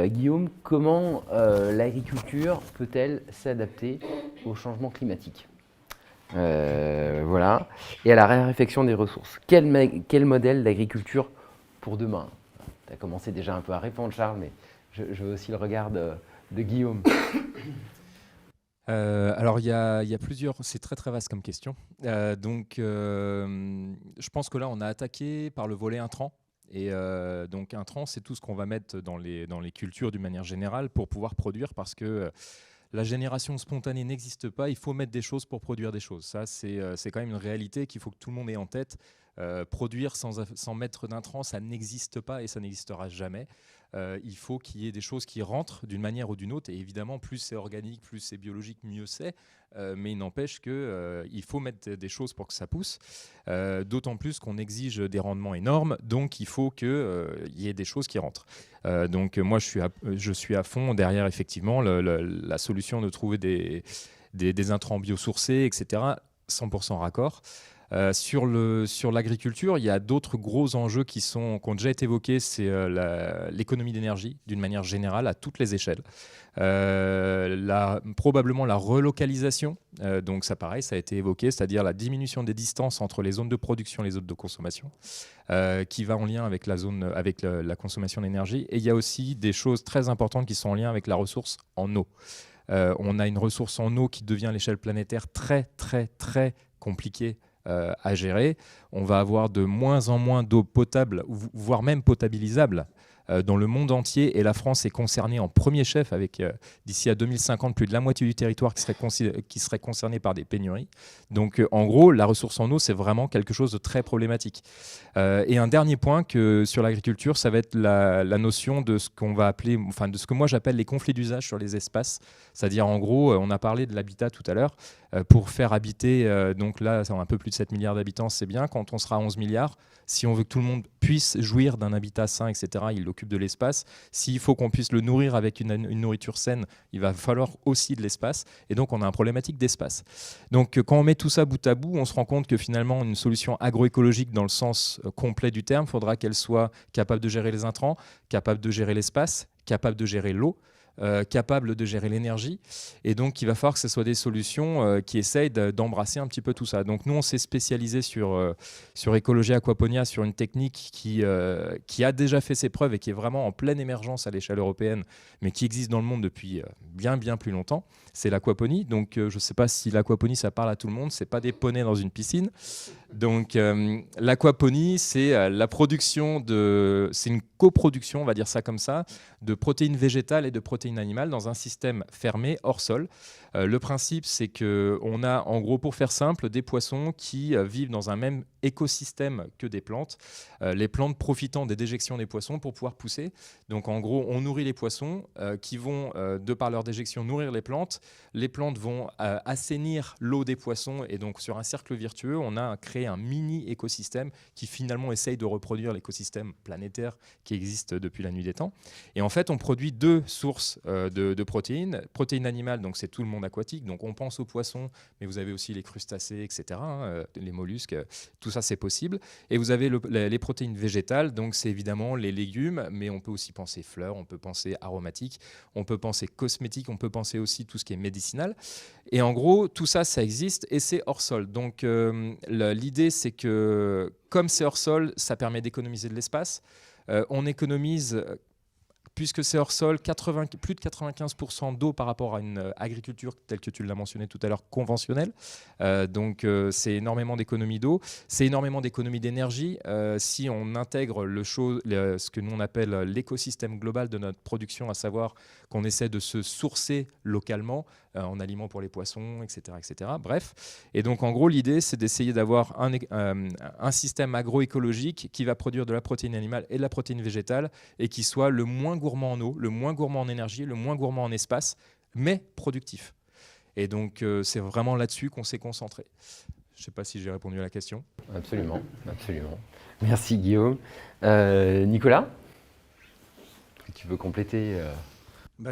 Guillaume, comment l'agriculture peut-elle s'adapter au changement climatique? Voilà. Et à la raréfaction des ressources. Quel modèle d'agriculture pour demain? Tu as commencé déjà un peu à répondre, Charles, mais je veux aussi le regard de Guillaume. Alors, il y a plusieurs. C'est très très vaste comme question. Je pense que là, on a attaqué par le volet intrant. Et donc, intrant, c'est tout ce qu'on va mettre dans les cultures d'une manière générale pour pouvoir produire, parce que la génération spontanée n'existe pas. Il faut mettre des choses pour produire des choses. Ça, c'est quand même une réalité qu'il faut que tout le monde ait en tête. Produire sans mettre d'intrants, ça n'existe pas et ça n'existera jamais. Il faut qu'il y ait des choses qui rentrent d'une manière ou d'une autre. Et évidemment, plus c'est organique, plus c'est biologique, mieux c'est. Mais il n'empêche qu'il faut mettre des choses pour que ça pousse. D'autant plus qu'on exige des rendements énormes. Donc, il faut qu'il y ait des choses qui rentrent. Moi, je suis à fond derrière, effectivement, la solution de trouver des intrants biosourcés, etc., 100% raccord. Sur l'agriculture, il y a d'autres gros enjeux qui ont déjà été évoqués. C'est l'économie d'énergie, d'une manière générale, à toutes les échelles. Probablement la relocalisation, donc ça pareil, ça a été évoqué, c'est-à-dire la diminution des distances entre les zones de production et les zones de consommation, qui va en lien avec la consommation d'énergie. Et il y a aussi des choses très importantes qui sont en lien avec la ressource en eau. On a une ressource en eau qui devient à l'échelle planétaire très, très, très compliquée à gérer. On va avoir de moins en moins d'eau potable, voire même potabilisable, dans le monde entier. Et la France est concernée en premier chef, avec d'ici à 2050 plus de la moitié du territoire qui serait concerné par des pénuries. Donc en gros, la ressource en eau, c'est vraiment quelque chose de très problématique. Et un dernier point sur l'agriculture, ça va être la notion de ce qu'on va appeler, enfin de ce que moi j'appelle les conflits d'usage sur les espaces. C'est-à-dire en gros, on a parlé de l'habitat tout à l'heure. Pour faire habiter, donc là, un peu plus de 7 milliards d'habitants, c'est bien. Quand on sera à 11 milliards, si on veut que tout le monde puisse jouir d'un habitat sain, etc., il occupe de l'espace. S'il faut qu'on puisse le nourrir avec une nourriture saine, il va falloir aussi de l'espace. Et donc, on a une problématique d'espace. Donc, quand on met tout ça bout à bout, on se rend compte que finalement, une solution agroécologique dans le sens complet du terme, il faudra qu'elle soit capable de gérer les intrants, capable de gérer l'espace, capable de gérer l'eau, capable de gérer l'énergie. Et donc, il va falloir que ce soit des solutions qui essayent d'embrasser un petit peu tout ça. Donc, nous, on s'est spécialisé sur Écologie Aquaponia, sur une technique qui a déjà fait ses preuves et qui est vraiment en pleine émergence à l'échelle européenne, mais qui existe dans le monde depuis bien, bien plus longtemps. C'est l'aquaponie. Donc, je ne sais pas si l'aquaponie, ça parle à tout le monde. Ce n'est pas des poneys dans une piscine. Donc, l'aquaponie, c'est la production c'est une coproduction, on va dire ça comme ça, de protéines végétales et de protéines animales dans un système fermé hors sol. Le principe, c'est qu'on a, en gros, pour faire simple, des poissons qui vivent dans un même écosystème que des plantes, les plantes profitant des déjections des poissons pour pouvoir pousser. Donc, en gros, on nourrit les poissons qui vont, de par leur déjection, nourrir les plantes. Les plantes vont assainir l'eau des poissons, et donc, sur un cercle vertueux, on a créé un mini-écosystème qui, finalement, essaye de reproduire l'écosystème planétaire qui existe depuis la nuit des temps. Et en fait, on produit deux sources de protéines. Protéines animales, donc c'est tout le monde aquatique. Donc on pense aux poissons, mais vous avez aussi les crustacés, etc., les mollusques. Tout ça, c'est possible. Et vous avez les protéines végétales. Donc c'est évidemment les légumes, mais on peut aussi penser fleurs, on peut penser aromatiques, on peut penser cosmétiques, on peut penser aussi tout ce qui est médicinal. Et en gros, tout ça, ça existe et c'est hors sol. Donc l'idée, c'est que comme c'est hors sol, ça permet d'économiser de l'espace. On économise, puisque c'est hors sol, plus de 95% d'eau par rapport à une agriculture telle que tu l'as mentionné tout à l'heure, conventionnelle. C'est énormément d'économie d'eau, c'est énormément d'économie d'énergie. Si on intègre ce que nous on appelle l'écosystème global de notre production, à savoir qu'on essaie de se sourcer localement en aliments pour les poissons, etc., etc. Bref. Et donc, en gros, l'idée, c'est d'essayer d'avoir un système agroécologique qui va produire de la protéine animale et de la protéine végétale et qui soit le moins gourmand en eau, le moins gourmand en énergie, le moins gourmand en espace, mais productif. Et donc, c'est vraiment là-dessus qu'on s'est concentré. Je ne sais pas si j'ai répondu à la question. Absolument, absolument. Merci Guillaume. Nicolas, tu veux compléter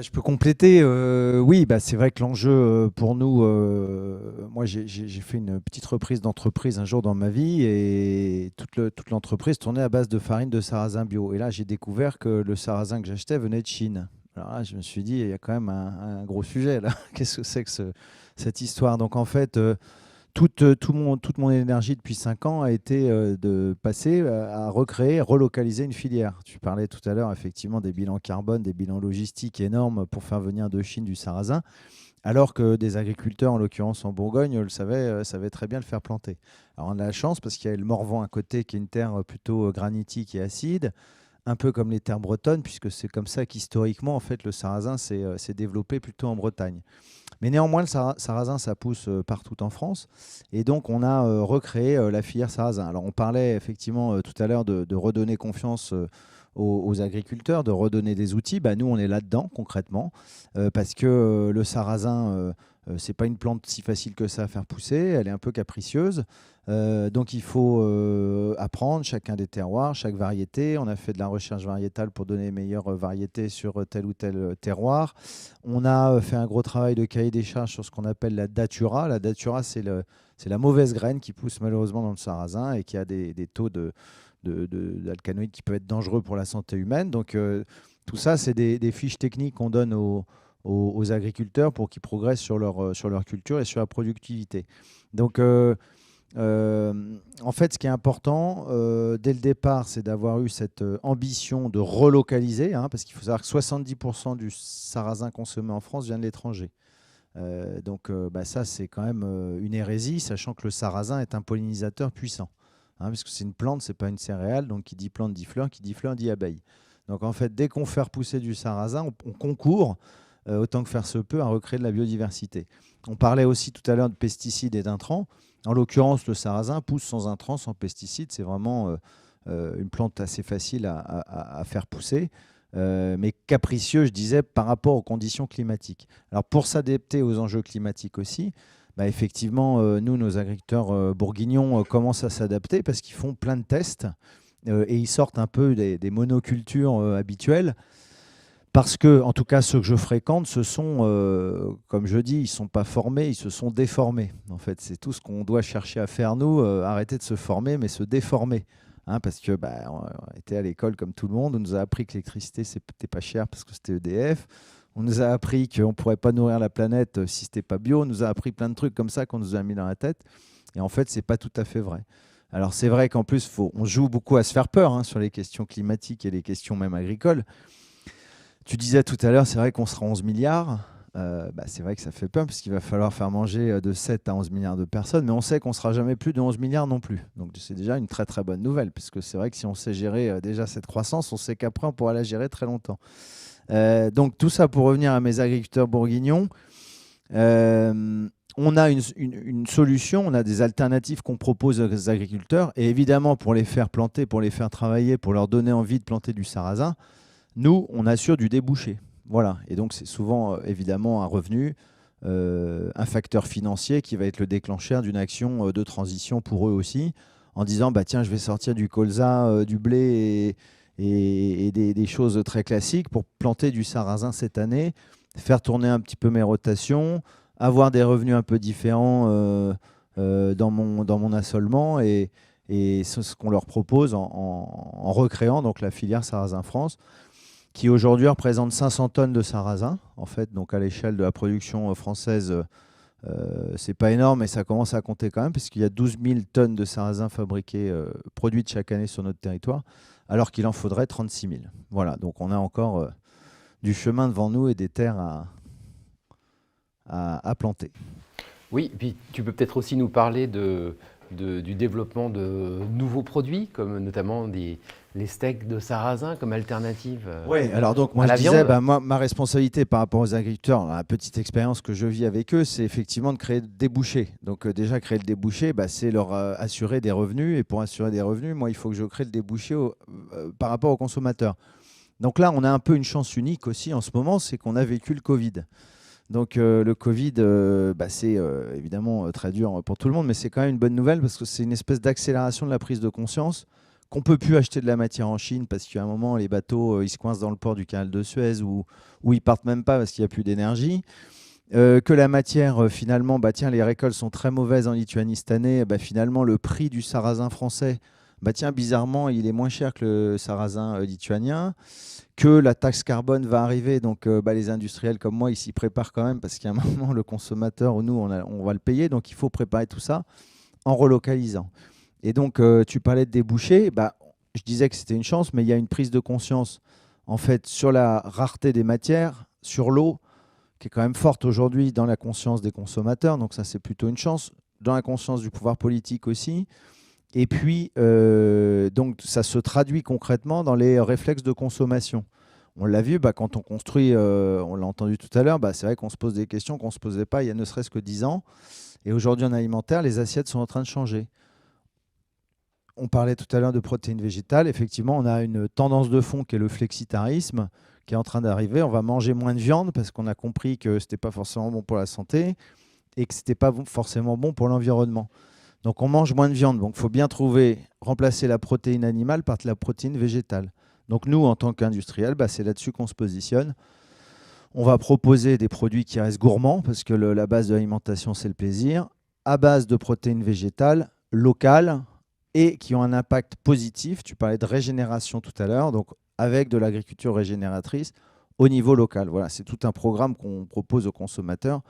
Je peux compléter. Oui, c'est vrai que l'enjeu pour nous, moi j'ai fait une petite reprise d'entreprise un jour dans ma vie et toute l'entreprise tournait à base de farine de sarrasin bio. Et là, j'ai découvert que le sarrasin que j'achetais venait de Chine. Alors là, je me suis dit, il y a quand même un gros sujet là. Qu'est-ce que c'est que cette histoire? Donc en fait, toute mon énergie depuis 5 ans a été de passer à recréer, relocaliser une filière. Tu parlais tout à l'heure effectivement des bilans carbone, des bilans logistiques énormes pour faire venir de Chine du sarrasin, alors que des agriculteurs, en l'occurrence en Bourgogne, savaient très bien le faire planter. Alors on a la chance parce qu'il y a le Morvan à côté qui est une terre plutôt granitique et acide, un peu comme les terres bretonnes, puisque c'est comme ça qu'historiquement, en fait, le sarrasin s'est développé plutôt en Bretagne. Mais néanmoins, le sarrasin, ça pousse partout en France. Et donc, on a recréé la filière sarrasin. Alors, on parlait effectivement tout à l'heure de redonner confiance aux agriculteurs, de redonner des outils. Bah, nous, on est là-dedans, concrètement, parce que le sarrasin, c'est pas une plante si facile que ça à faire pousser. Elle est un peu capricieuse. Donc, il faut apprendre chacun des terroirs, chaque variété. On a fait de la recherche variétale pour donner les meilleures variétés sur tel ou tel terroir. On a fait un gros travail de cahier des charges sur ce qu'on appelle la datura. La datura, c'est la mauvaise graine qui pousse malheureusement dans le sarrasin et qui a des taux d'alcanoïdes qui peuvent être dangereux pour la santé humaine. Donc, tout ça, c'est des fiches techniques qu'on donne aux agriculteurs pour qu'ils progressent sur leur culture et sur la productivité. Donc, en fait, ce qui est important dès le départ, c'est d'avoir eu cette ambition de relocaliser, hein, parce qu'il faut savoir que 70% du sarrasin consommé en France vient de l'étranger. Donc, ça, c'est quand même une hérésie, sachant que le sarrasin est un pollinisateur puissant, hein, parce que c'est une plante, c'est pas une céréale. Donc, qui dit plante dit fleur dit abeille. Donc, en fait, dès qu'on fait repousser du sarrasin, on concourt, autant que faire se peut, à recréer de la biodiversité. On parlait aussi tout à l'heure de pesticides et d'intrants. En l'occurrence, le sarrasin pousse sans intrants, sans pesticides. C'est vraiment une plante assez facile à faire pousser, mais capricieux, je disais, par rapport aux conditions climatiques. Alors, pour s'adapter aux enjeux climatiques aussi, effectivement, nous, nos agriculteurs bourguignons commencent à s'adapter parce qu'ils font plein de tests et ils sortent un peu des monocultures habituelles. Parce que, en tout cas, ceux que je fréquente, ce sont, comme je dis, ils ne sont pas formés, ils se sont déformés. En fait, c'est tout ce qu'on doit chercher à faire, nous, arrêter de se former, mais se déformer. Hein, parce que on était à l'école comme tout le monde, on nous a appris que l'électricité, c'était pas cher parce que c'était EDF. On nous a appris qu'on ne pourrait pas nourrir la planète si c'était pas bio. On nous a appris plein de trucs comme ça qu'on nous a mis dans la tête. Et en fait, c'est pas tout à fait vrai. Alors, c'est vrai qu'en plus, on joue beaucoup à se faire peur, hein, sur les questions climatiques et les questions même agricoles. Tu disais tout à l'heure, c'est vrai qu'on sera 11 milliards. C'est vrai que ça fait peur parce qu'il va falloir faire manger de 7 à 11 milliards de personnes, mais on sait qu'on ne sera jamais plus de 11 milliards non plus. Donc c'est déjà une très très bonne nouvelle, puisque c'est vrai que si on sait gérer déjà cette croissance, on sait qu'après on pourra la gérer très longtemps. Donc tout ça pour revenir à mes agriculteurs bourguignons. On a une solution, on a des alternatives qu'on propose aux agriculteurs, et évidemment pour les faire planter, pour les faire travailler, pour leur donner envie de planter du sarrasin, nous, on assure du débouché. Voilà. Et donc, c'est souvent, évidemment, un revenu, un facteur financier qui va être le déclencheur d'une action de transition pour eux aussi, en disant, tiens, je vais sortir du colza, du blé et des choses très classiques pour planter du sarrasin cette année, faire tourner un petit peu mes rotations, avoir des revenus un peu différents dans mon assolement. Et c'est ce qu'on leur propose en recréant donc la filière Sarrasin France, qui aujourd'hui représente 500 tonnes de sarrasin. En fait, donc à l'échelle de la production française, c'est pas énorme, mais ça commence à compter quand même, puisqu'il y a 12 000 tonnes de sarrasin fabriquées, produites chaque année sur notre territoire, alors qu'il en faudrait 36 000. Voilà, donc on a encore du chemin devant nous et des terres à planter. Oui, et puis tu peux peut-être aussi nous parler du développement de nouveaux produits, comme notamment les steaks de sarrasin comme alternative Oui, alors donc moi je disais, ma responsabilité par rapport aux agriculteurs, la petite expérience que je vis avec eux, c'est effectivement de créer des débouchés. Donc déjà créer le débouché, c'est leur assurer des revenus, et pour assurer des revenus, moi il faut que je crée le débouché par rapport aux consommateurs. Donc là on a un peu une chance unique aussi en ce moment, c'est qu'on a vécu le Covid. Donc le Covid, c'est évidemment très dur pour tout le monde, mais c'est quand même une bonne nouvelle parce que c'est une espèce d'accélération de la prise de conscience qu'on ne peut plus acheter de la matière en Chine parce qu'à un moment, les bateaux ils se coincent dans le port du canal de Suez ou ils ne partent même pas parce qu'il n'y a plus d'énergie. Que la matière, finalement, les récoltes sont très mauvaises en Lituanie cette année. Finalement, le prix du sarrasin français bah tiens, bizarrement, il est moins cher que le sarrasin lituanien, que la taxe carbone va arriver. Donc, les industriels comme moi, ils s'y préparent quand même parce qu'à un moment, le consommateur ou nous, on va le payer. Donc, il faut préparer tout ça en relocalisant. Et donc, tu parlais de débouchés. Je disais que c'était une chance, mais il y a une prise de conscience en fait sur la rareté des matières, sur l'eau, qui est quand même forte aujourd'hui dans la conscience des consommateurs. Donc, ça, c'est plutôt une chance. Dans la conscience du pouvoir politique aussi. Et puis, donc, ça se traduit concrètement dans les réflexes de consommation. On l'a vu, quand on construit, on l'a entendu tout à l'heure, c'est vrai qu'on se pose des questions qu'on ne se posait pas il y a ne serait-ce que 10 ans. Et aujourd'hui, en alimentaire, les assiettes sont en train de changer. On parlait tout à l'heure de protéines végétales. Effectivement, on a une tendance de fond qui est le flexitarisme, qui est en train d'arriver. On va manger moins de viande parce qu'on a compris que ce n'était pas forcément bon pour la santé et que ce n'était pas forcément bon pour l'environnement. Donc on mange moins de viande. Donc il faut bien remplacer la protéine animale par de la protéine végétale. Donc nous, en tant qu'industriels, c'est là-dessus qu'on se positionne. On va proposer des produits qui restent gourmands, parce que la base de l'alimentation, c'est le plaisir, à base de protéines végétales, locales, et qui ont un impact positif. Tu parlais de régénération tout à l'heure, donc avec de l'agriculture régénératrice au niveau local. Voilà, c'est tout un programme qu'on propose aux consommateurs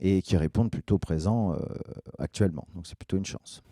et qui répondent plutôt présent actuellement. Donc c'est plutôt une chance.